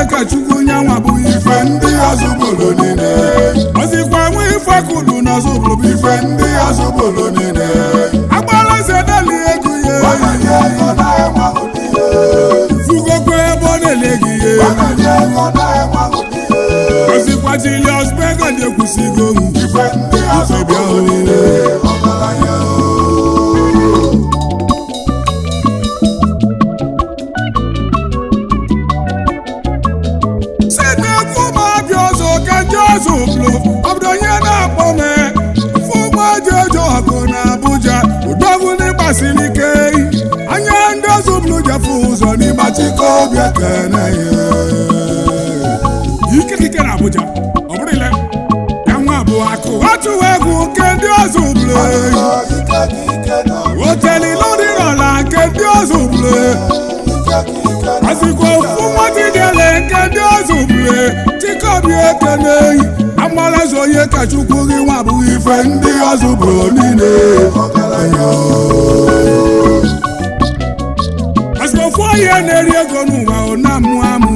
onye ka Chukwu nyanwa bụ ife ndị azụbolo niile ozikwa nwe ife kudu na azụbolo bụ ife ndị azụbolo niile agbala zedali ego ye fugokwe ebe ọ na-eleghị ihe ozikwa Julius Berger na-ekwusigo ife ndị azụbolo niile obodo onye na-akpọ m fụgba jejo ọgụ na Abuja Odogwu n'ịgbasiri ike anya ndị Ozubulu jefu ụzọ n'ịgba Chikobi ekene ikekike na Abuja ọ bụrụ ile enwe bụ akụ atụwa egwu nke ndị Ozubulu otelile ụdịrọla nke ndị Ozubulu azikwa ofu nwatidele nke ndị Ozubulu Chikobi ekene amalazo onye ka Chukwu gị nwa abụghị ife ndị Ozubulu niile ofu onye na-eri ego n'ụwa ọ na-amụ amụ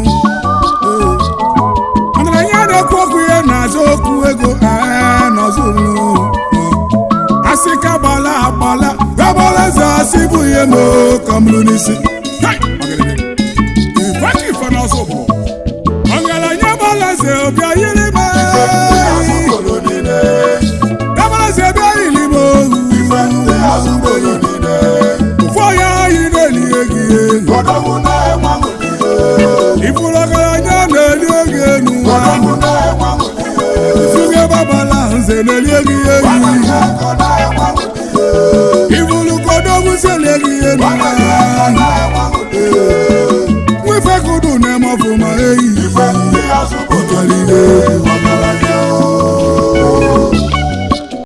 mana ya na-ekwu okwu ihe na-azụ okwu ego n'Ozubulu asị ka gbala agbala gabaleze asị bụ ihe ma ka mụrụ n'isi ife n'Ozubulu ọgaranya gbalaze ọbịa yiri m gabaleze bịa yiri m ụfọ ya anyị na-eli ego ifuru ọgaranya na-eli ego enu ifuge babala nze na-eli ego ifuru Odogwu si na-eli ego nwefe kudu na-eme ọfụma eyi